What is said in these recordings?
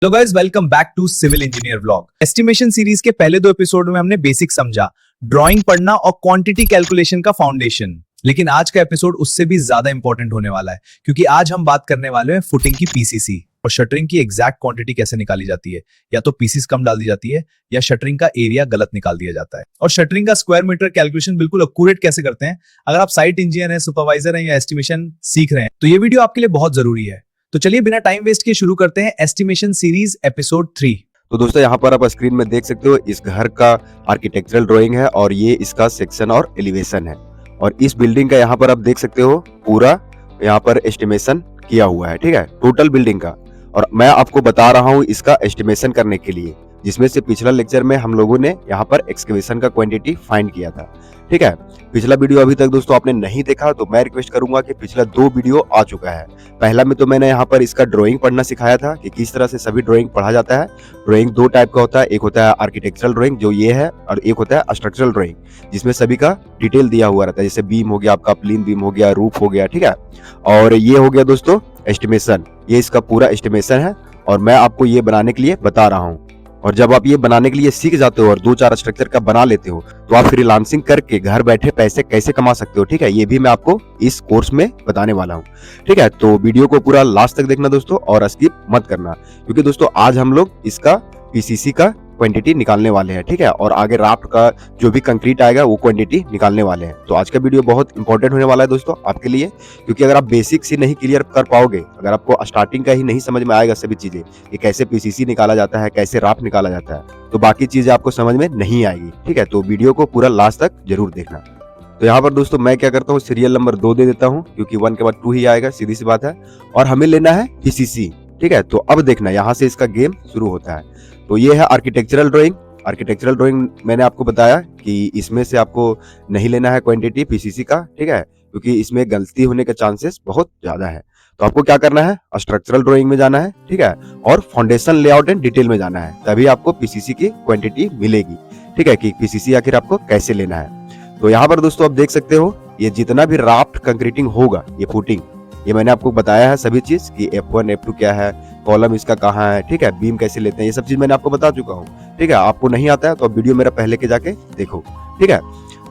Hello guys, welcome back to civil engineer vlog. Estimation series के पहले 2 episode में हमने बेसिक समझा, ड्राइंग पढ़ना और क्वांटिटी कैलकुलेशन का फाउंडेशन। लेकिन आज का एपिसोड उससे भी ज्यादा इंपॉर्टेंट होने वाला है, क्योंकि आज हम बात करने वाले हैं फुटिंग की पीसीसी और शटरिंग की एग्जैक्ट क्वांटिटी कैसे निकाली जाती है। या तो पीसीस कम डाल दी जाती है या शटरिंग का एरिया गलत निकाल दिया जाता है। और शटरिंग का स्क्वायर मीटर कैलकुलेशन बिल्कुल एक्यूरेट कैसे करते हैं। अगर आप साइट इंजीनियर हैं, सुपरवाइजर हैं या एस्टिमेशन सीख रहे हैं तो ये वीडियो आपके लिए बहुत जरूरी है। तो चलिए बिना टाइम वेस्ट किए शुरू करते हैं एस्टिमेशन सीरीज एपिसोड 3। तो दोस्तों यहाँ पर आप स्क्रीन में देख सकते हो, इस घर का आर्किटेक्चरल ड्राइंग है और ये इसका सेक्शन और एलिवेशन है। और इस बिल्डिंग का यहाँ पर आप देख सकते हो पूरा यहाँ पर एस्टिमेशन किया हुआ है, ठीक है, टोटल बिल्डिंग का। और मैं आपको बता रहा हूँ इसका एस्टिमेशन करने के लिए, जिसमें से पिछला लेक्चर में हम लोगों ने यहाँ पर एक्सकेवेशन का क्वांटिटी फाइंड किया था, ठीक है। पिछला वीडियो अभी तक दोस्तों आपने नहीं देखा तो मैं रिक्वेस्ट करूंगा कि पिछला 2 वीडियो आ चुका है। पहला में तो मैंने यहाँ पर इसका ड्राइंग पढ़ना सिखाया था कि किस तरह से सभी ड्राइंग पढ़ा जाता है। ड्राइंग 2 टाइप का होता है, एक होता है आर्किटेक्चरल ड्राइंग जो ये है, और एक होता है स्ट्रक्चरल ड्राइंग जिसमें सभी का डिटेल दिया हुआ रहता है, जैसे बीम हो गया, आपका प्लेन बीम हो गया, रूफ हो गया, ठीक है। और ये हो गया दोस्तों एस्टिमेशन, ये इसका पूरा एस्टिमेशन है और मैं आपको ये बनाने के लिए बता रहा हूँ। और जब आप ये बनाने के लिए सीख जाते हो और 2-4 स्ट्रक्चर का बना लेते हो तो आप फ्रीलांसिंग करके घर बैठे पैसे कैसे कमा सकते हो, ठीक है, ये भी मैं आपको इस कोर्स में बताने वाला हूँ, ठीक है। तो वीडियो को पूरा लास्ट तक देखना दोस्तों और स्किप मत करना, क्योंकि दोस्तों आज हम लोग इसका पीसीसी का क्वांटिटी निकालने वाले हैं, ठीक है, और आगे राफ्ट का जो भी कंक्रीट आएगा वो क्वांटिटी निकालने वाले हैं। तो आज का वीडियो बहुत इंपॉर्टेंट होने वाला है दोस्तों आपके लिए, क्योंकि अगर आप बेसिक्स ही नहीं क्लियर कर पाओगे, अगर आपको स्टार्टिंग का ही नहीं समझ में आएगा सभी चीजें कि कैसे पीसीसी निकाला जाता है, कैसे राफ्ट निकाला जाता है, तो बाकी चीजें आपको समझ में नहीं आएगी, ठीक है। तो वीडियो को पूरा लास्ट तक जरूर देखना। तो यहाँ पर दोस्तों मैं क्या करता हूँ, सीरियल नंबर 2 दे देता हूँ, क्योंकि 1 के बाद 2 ही आएगा, सीधी सी बात है। और हमें लेना है पीसीसी, ठीक है। तो अब देखना यहाँ से इसका गेम शुरू होता है। तो ये है आर्किटेक्चरल ड्राइंग। आर्किटेक्चरल ड्राइंग मैंने आपको बताया कि इसमें से आपको नहीं लेना है क्वांटिटी पीसीसी का, ठीक है, क्योंकि इसमें गलती होने के चांसेस बहुत ज्यादा है। तो आपको क्या करना है, स्ट्रक्चरल ड्राइंग में जाना है, ठीक है, और फाउंडेशन लेआउट एंड डिटेल में जाना है, तभी आपको पीसीसी की क्वांटिटी मिलेगी, ठीक है, कि पीसीसी आखिर आपको कैसे लेना है। तो यहाँ पर दोस्तों आप देख सकते हो, ये जितना भी राफ्ट कंक्रीटिंग होगा, ये फुटिंग, ये मैंने आपको बताया है सभी चीज कि F1 F2 क्या है, कॉलम इसका कहाँ है, ठीक है, बीम कैसे लेते हैं, ये सब चीज मैंने आपको बता चुका हूँ, ठीक है। आपको नहीं आता है तो वीडियो मेरा पहले के जाके देखो, ठीक है।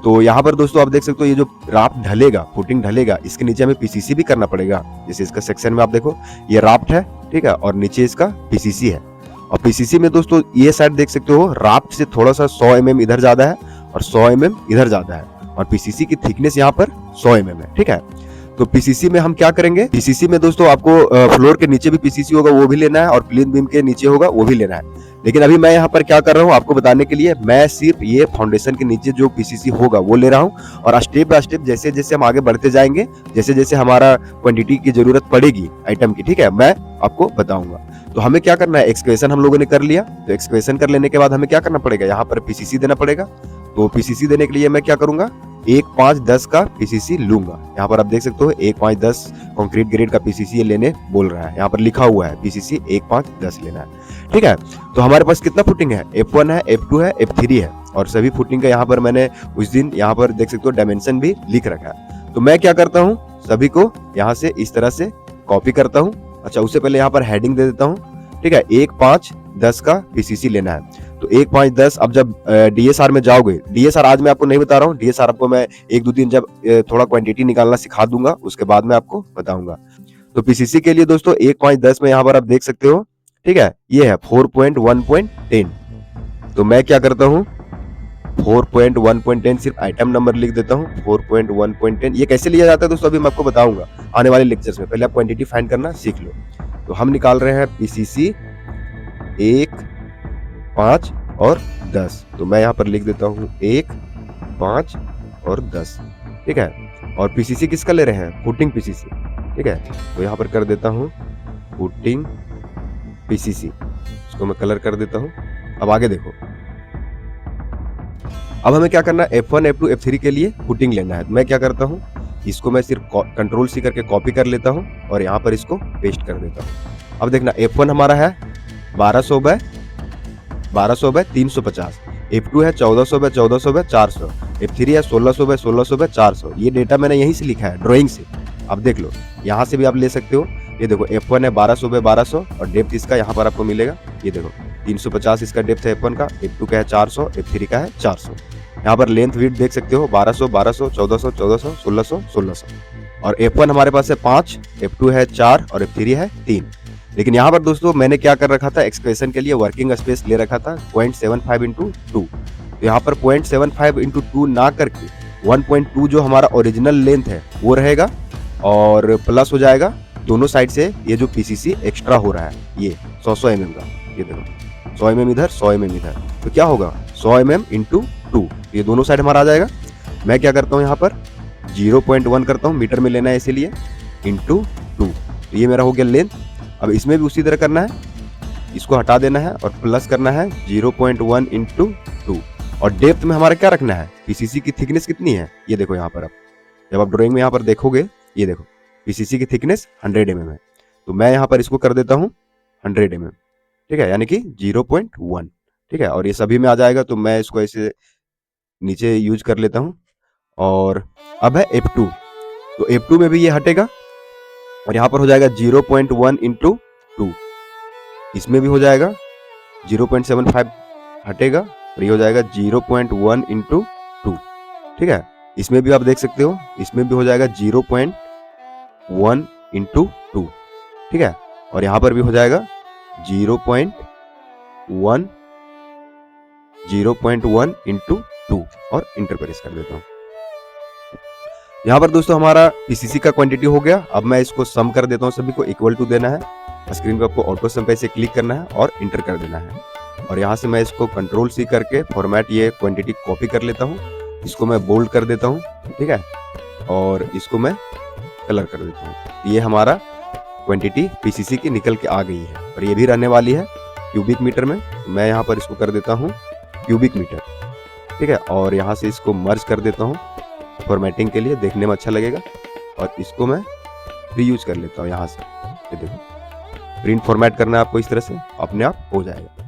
तो यहाँ पर दोस्तों आप देख सकते हो, ये जो राफ्ट ढलेगा, फुटिंग ढलेगा, इसके नीचे हमें पीसीसी भी करना पड़ेगा। जैसे इसका सेक्शन में आप देखो, ये राफ्ट है, ठीक है, और नीचे इसका पीसीसी है। और पीसीसी में दोस्तों ये साइड देख सकते हो, राफ्ट से थोड़ा सा 100 mm इधर ज्यादा है और 100 mm इधर ज्यादा है, और पीसीसी की थिकनेस यहाँ पर 100 mm है, ठीक है। तो पीसीसी में हम क्या करेंगे, पीसीसी में दोस्तों आपको फ्लोर के नीचे भी पीसीसी होगा वो भी लेना है, और प्लेन बीम के नीचे होगा वो भी लेना है। लेकिन अभी मैं यहाँ पर क्या कर रहा हूँ आपको बताने के लिए, मैं सिर्फ ये फाउंडेशन के नीचे जो पीसीसी होगा वो ले रहा हूँ, और स्टेप बाय स्टेप जैसे जैसे हम आगे बढ़ते जाएंगे, जैसे जैसे हमारा क्वांटिटी की जरूरत पड़ेगी आइटम की, ठीक है, मैं आपको बताऊंगा। तो हमें क्या करना है, एक्सकेवेशन हम लोगों ने कर लिया, तो एक्सकेवेशन कर लेने के बाद हमें क्या करना पड़ेगा, यहाँ पर पीसीसी देना पड़ेगा। तो पीसीसी देने के लिए मैं क्या करूंगा, 1, 5, 10 का पीसीसी लूंगा। यहाँ पर आप देख सकते हो 1, 5, 10 कंक्रीट ग्रेड का पीसीसी लेने बोल रहा है, यहाँ पर लिखा हुआ है पीसीसी 1, 5, 10 लेना है, ठीक है। तो हमारे पास कितना फुटिंग है, F1 है, F2 है, F3 है, और सभी फुटिंग का यहाँ पर मैंने उस दिन यहाँ पर देख सकते हो डायमेंशन भी लिख रखा है। तो मैं क्या करता हूँ, सभी को यहाँ से इस तरह से कॉपी करता हूँ। अच्छा, उससे पहले यहाँ पर हेडिंग दे देता हूँ, ठीक है, 1, 5, 10 का पीसीसी लेना है। तो 1, 5, 10, अब जब डीएसआर में जाओगे, डीएसआर आज मैं आपको नहीं बता रहा हूँ, डीएसआर आपको मैं 1-2 दिन जब थोड़ा क्वांटिटी निकालना सिखा दूंगा उसके बाद मैं आपको बताऊंगा। तो पीसीसी के लिए दोस्तों 1, 5, 10 में यहाँ पर आप देख सकते हो, ठीक है, ये है 4.1.10। तो मैं क्या करता हूँ, 4.1.10 सिर्फ आइटम नंबर लिख देता हूँ, 4.1.10। ये कैसे लिया जाता है दोस्तों अभी मैं आपको बताऊंगा आने वाले लेक्चर्स में, पहले आप क्वांटिटी फाइंड करना सीख लो। तो हम निकाल रहे हैं पीसीसी 1, 5 और 10। तो मैं यहाँ पर लिख देता हूँ 1, 5 और 10, ठीक है। और पीसीसी किसका ले रहे हैं, फुटिंग पीसीसी, ठीक है। तो यहाँ पर कर देता हूँ फुटिंग पीसीसी, इसको मैं कलर कर देता हूँ। अब आगे देखो, अब हमें क्या करना है, F1, F2, F3 के लिए फुटिंग लेना है। मैं क्या करता हूँ, इसको मैं सिर्फ कंट्रोल C करके कॉपी कर लेता हूँ और यहाँ पर इसको पेस्ट कर देता हूँ। अब देखना, F1 हमारा है 1200 बाय 350, F2 है 1400 बाय 1400 बाय 400, F3 है 1600 बाय 1600 बाय 400। ये डेटा मैंने यहीं से लिखा है ड्राइंग से, अब देख लो, यहाँ से भी आप ले सकते हो। ये देखो F1 है 1200 बाय 1200 और डेप्थ इसका यहाँ पर आपको मिलेगा। ये देखो 350 इसका डेप्थ है F1 का, F2 का है 400, F3 का है 400। यहाँ पर लेंथ विड्थ देख सकते हो 1200 1200 1400 1400 1600 1600 और F1 हमारे पास है 5, F2 है 4 और F3 है 3। लेकिन यहाँ पर दोस्तों मैंने क्या कर रखा था, एक्सप्रेशन के लिए वर्किंग स्पेस ले रखा था 0.75 इंटू 2। तो यहाँ पर 0.75 इंटू 2 ना करके 1.2 जो हमारा ओरिजिनल लेंथ है वो रहेगा और प्लस हो जाएगा दोनों साइड से ये जो पीसीसी एक्स्ट्रा हो रहा है ये 100 mm का। ये देखो 100 mm इधर 100 mm इधर, तो क्या होगा 100 mm इंटू 2, ये दोनों साइड हमारा आ जाएगा। मैं क्या करता हूँ यहाँ पर 0.1 करता हूँ, मीटर में लेना है इसीलिए, इंटू 2, तो ये मेरा हो गया लेंथ। अब इसमें भी उसी तरह करना है, इसको हटा देना है और प्लस करना है 0.1 इंटू 2। और डेप्थ में हमारा क्या रखना है, पीसीसी की थिकनेस कितनी है, ये देखो यहाँ पर जब आप ड्राइंग में यहाँ पर देखोगे, ये देखो पीसीसी की थिकनेस 100 mm है, तो मैं यहाँ पर इसको कर देता हूँ 100 mm, ठीक है, यानी कि 0.1, ठीक है। और ये सभी में आ जाएगा, तो मैं इसको ऐसे नीचे यूज कर लेता हूँ। और अब है F2, तो F2 में भी ये हटेगा और यहाँ पर हो जाएगा 0.1 इंटू 2, इसमें भी हो जाएगा 0.75 हटेगा और ये हो जाएगा 0.1 इंटू 2, ठीक है। इसमें भी आप देख सकते हो, इसमें भी हो जाएगा 0.1 इंटू 2, ठीक है। और यहाँ पर भी हो जाएगा 0.1 इंटू 2 और इंटर प्रेस कर देता हूँ। यहाँ पर दोस्तों हमारा पीसीसी का क्वांटिटी हो गया। अब मैं इसको सम कर देता हूँ, सभी को इक्वल टू देना है। स्क्रीन पे आपको ऑटो सम पे ऐसे क्लिक करना है और इंटर कर देना है। और यहाँ से मैं इसको कंट्रोल सी करके फॉर्मेट ये क्वांटिटी कॉपी कर लेता हूँ, इसको मैं बोल्ड कर देता हूँ, ठीक है, और इसको मैं कलर कर देता हूँ। ये हमारा क्वांटिटी पीसीसी की निकल के आ गई है और ये भी रहने वाली है क्यूबिक मीटर में। मैं यहाँ पर इसको कर देता हूँ क्यूबिक मीटर, ठीक है, और यहाँ से इसको मर्ज कर देता हूँ फॉर्मेटिंग के लिए, देखने में अच्छा लगेगा। और इसको मैं रीयूज कर लेता हूँ यहाँ से, ये देखो प्रिंट फॉर्मेट करना है आपको, इस तरह से अपने आप हो जाएगा।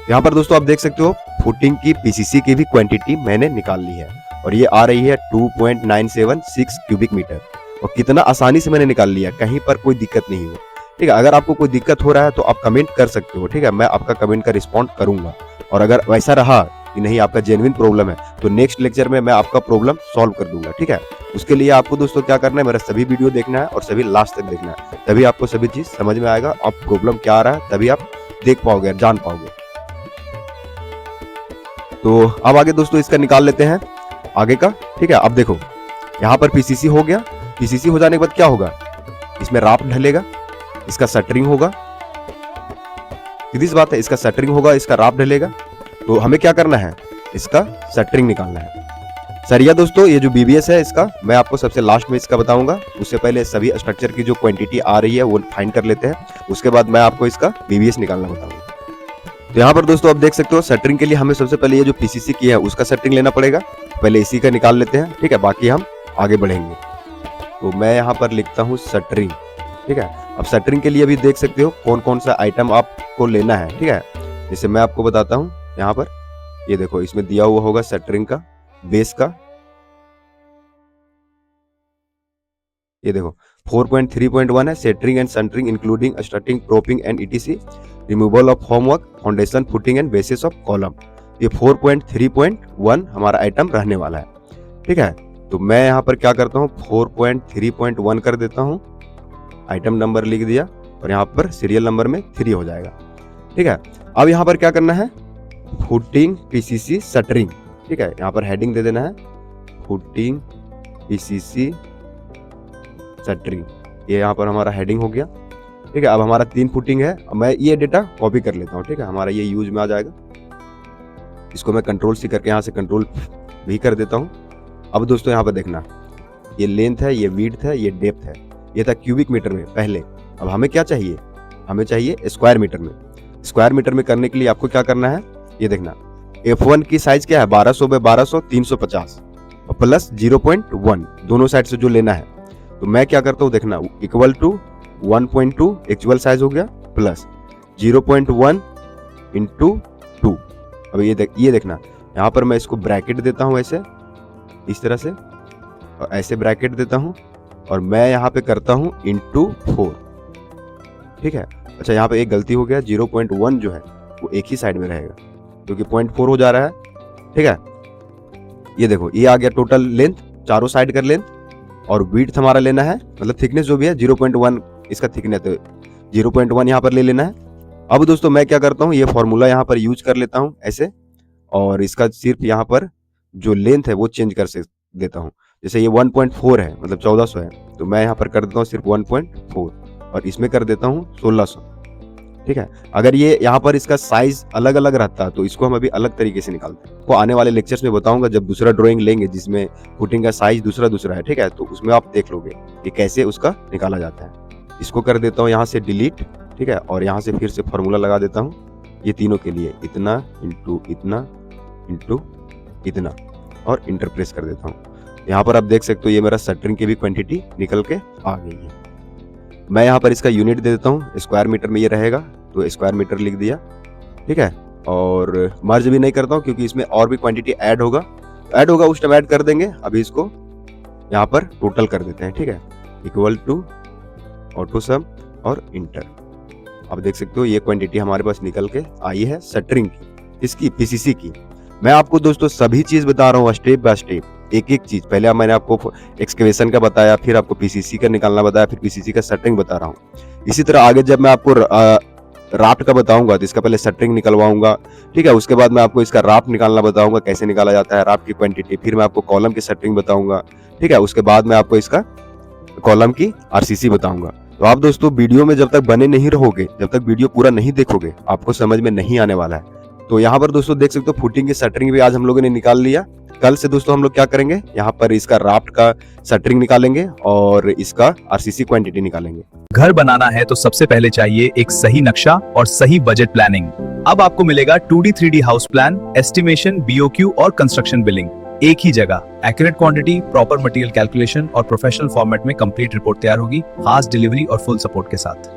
यहाँ पर दोस्तों आप देख सकते हो फुटिंग की पीसीसी की भी क्वांटिटी मैंने निकाल ली है और ये आ रही है 2.976 क्यूबिक मीटर। और कितना आसानी से मैंने निकाल लिया, कहीं पर कोई दिक्कत नहीं हुई, ठीक है। अगर आपको कोई दिक्कत हो रहा है तो आप कमेंट कर सकते हो, ठीक है, मैं आपका कमेंट का रिस्पॉन्ड करूंगा। और अगर वैसा रहा कि नहीं आपका जेन्युइन प्रॉब्लम है तो नेक्स्ट लेक्चर में मैं आपका प्रॉब्लम सॉल्व कर दूंगा, ठीक है। उसके लिए आपको दोस्तों क्या करना है, मेरा सभी वीडियो देखना है और सभी लास्ट तक देखना है, तभी आपको सभी चीज समझ में आएगा। आप प्रॉब्लम क्या आ रहा है तभी आप देख पाओगे, जान पाओगे। तो अब आगे दोस्तों इसका निकाल लेते हैं आगे का, ठीक है। अब देखो यहाँ पर पीसीसी हो गया। पीसीसी हो जाने के बाद क्या होगा, इसमें राफ्ट ढलेगा, इसका शटरिंग होगा, सीधी सी बात है, इसका शटरिंग होगा, इसका राफ्ट ढलेगा। तो हमें क्या करना है, इसका शटरिंग निकालना है। सरिया दोस्तों ये जो बीबीएस है इसका मैं आपको सबसे लास्ट में इसका बताऊंगा, उससे पहले सभी स्ट्रक्चर की जो क्वांटिटी आ रही है वो फाइंड कर लेते हैं, उसके बाद मैं आपको इसका बीबीएस निकालना बताऊंगा। तो यहाँ पर दोस्तों आप देख सकते हो शटरिंग के लिए हमें सबसे पहले ये जो पीसीसी की है उसका शटरिंग लेना पड़ेगा, पहले इसी का निकाल लेते हैं, ठीक है, बाकी हम आगे बढ़ेंगे। तो मैं यहाँ पर लिखता हूँ शटरिंग, ठीक है। अब शटरिंग के लिए भी देख सकते हो कौन कौन सा आइटम आपको लेना है, ठीक है। जैसे मैं आपको बताता हूँ, यहाँ पर ये देखो इसमें दिया हुआ होगा शटरिंग का बेस का, ये देखो 4.3.1 है, shuttering and centering including strutting propping and etc, removal of homework, foundation, footing and basis of column. ये 4.3.1 हमारा आइटम रहने वाला है, ठीक है। तो मैं यहाँ पर क्या करता हूँ 4.3.1 कर देता हूँ, आइटम नंबर लिख दिया और यहाँ पर सीरियल नंबर में 3 हो जाएगा, ठीक है। अब यहाँ पर क्या करना है, फुटिंग पीसीसी शटरिंग, ठीक है, यहाँ पर हेडिंग दे देना है फुटिंग पीसीसी शटरिंग, ये यहाँ पर हमारा हेडिंग हो गया, ठीक है। अब हमारा 3 फुटिंग है, मैं ये डेटा कॉपी कर लेता हूँ, ठीक है, हमारा ये यूज में आ जाएगा। इसको मैं कंट्रोल सी करके यहाँ से कंट्रोल भी कर देता हूँ। अब दोस्तों यहाँ पर देखना, ये लेंथ है, ये विड्थ है, ये डेप्थ है, ये था क्यूबिक मीटर में पहले। अब हमें क्या चाहिए, हमें चाहिए स्क्वायर मीटर में। स्क्वायर मीटर में करने के लिए आपको क्या करना है, ये देखना F1 की साइज क्या है 1200 बाय 1200 350 और प्लस 0.1 दोनों साइड से जो लेना है। तो मैं क्या करता हूँ देखना, इक्वल टू 1.2 एक्चुअल साइज हो गया प्लस 0.1 इंटू 2। अब ये देखना यहाँ पर मैं इसको ब्रैकेट देता हूँ ऐसे, इस तरह से, और ऐसे ब्रैकेट देता हूँ और मैं यहाँ पे करता हूँ इंटू 4, ठीक है। अच्छा, यहाँ पे एक गलती हो गया, 0.1 जो है वो एक ही साइड में रहेगा क्योंकि 0.4 हो जा रहा है। ठीक है, ये देखो, ये आ गया टोटल लेंथ, चारों साइड का लेंथ, और विड्थ हमारा लेना है, मतलब थिकनेस जो भी है 0.1 इसका थिकनेस, तो 0.1 यहाँ पर ले लेना है। अब दोस्तों मैं क्या करता हूँ, ये फॉर्मूला यहाँ पर यूज कर लेता हूँ ऐसे, और इसका सिर्फ यहाँ पर जो लेंथ है वो चेंज कर देता हूँ। जैसे ये 1.4 है, मतलब 1400 है, तो मैं यहाँ पर कर देता हूँ सिर्फ 1.4, और इसमें कर देता हूँ 1600। ठीक है, अगर ये यहाँ पर इसका साइज अलग अलग रहता तो इसको हम अभी अलग तरीके से निकालते हैं। वो आने वाले लेक्चर्स में बताऊंगा, जब दूसरा ड्राइंग लेंगे जिसमें फुटिंग का साइज दूसरा दूसरा है। ठीक है, तो उसमें आप देख लोगे कि कैसे उसका निकाला जाता है। इसको कर देता हूँ यहाँ से डिलीट। ठीक है, और यहाँ से फिर से फॉर्मूला लगा देता हूँ ये तीनों के लिए, इतना इंटू इतना इंटू इतना, और इंटर प्रेस कर देता हूँ। यहाँ पर आप देख सकते हो ये मेरा शटरिंग की भी क्वांटिटी निकल के आ गई है। मैं यहाँ पर इसका यूनिट दे देता हूँ, स्क्वायर मीटर में ये रहेगा, तो स्क्वायर मीटर लिख दिया। ठीक है, और मर्ज भी नहीं करता हूँ क्योंकि इसमें और भी क्वांटिटी ऐड होगा उस टाइम ऐड कर देंगे। अभी इसको यहाँ पर टोटल कर देते हैं। ठीक है, इक्वल टू ऑटो सम और इंटर। आप देख सकते हो ये क्वांटिटी हमारे पास निकल के आई है शटरिंग की, इसकी पीसीसी की। मैं आपको दोस्तों सभी चीज बता रहा हूँ स्टेप बाय स्टेप, एक एक चीज। पहले मैंने आपको एक्सकेवेशन का बताया, फिर आपको पीसीसी का निकालना बताया, फिर पीसीसी का शटरिंग बता रहा हूँ। इसी तरह आगे जब मैं आपको राफ्ट का बताऊंगा तो इसका पहले शटरिंग निकलवाऊंगा। ठीक है, उसके बाद मैं आपको इसका राफ्ट निकालना बताऊंगा, कैसे निकाला जाता है राफ्ट की क्वांटिटी, फिर मैं आपको कॉलम की शटरिंग बताऊंगा। ठीक है, उसके बाद मैं आपको इसका कॉलम की आरसीसी बताऊंगा। तो आप दोस्तों वीडियो में जब तक बने नहीं रहोगे, जब तक वीडियो पूरा नहीं देखोगे, आपको समझ में नहीं आने वाला है। तो यहाँ पर दोस्तों देख सकते हो फुटिंग की शटरिंग भी आज हम लोगों ने निकाल लिया। कल से दोस्तों हम लोग क्या करेंगे, यहाँ पर इसका राफ्ट का शटरिंग निकालेंगे और इसका आरसीसी क्वांटिटी निकालेंगे। घर बनाना है तो सबसे पहले चाहिए एक सही नक्शा और सही बजट प्लानिंग। अब आपको मिलेगा 2D 3D house plan, estimation, BOQ और कंस्ट्रक्शन बिलिंग एक ही जगह। Accurate quantity, proper material calculation और प्रोफेशनल फॉर्मेट में कंप्लीट रिपोर्ट तैयार होगी, फास्ट डिलीवरी और फुल सपोर्ट के साथ।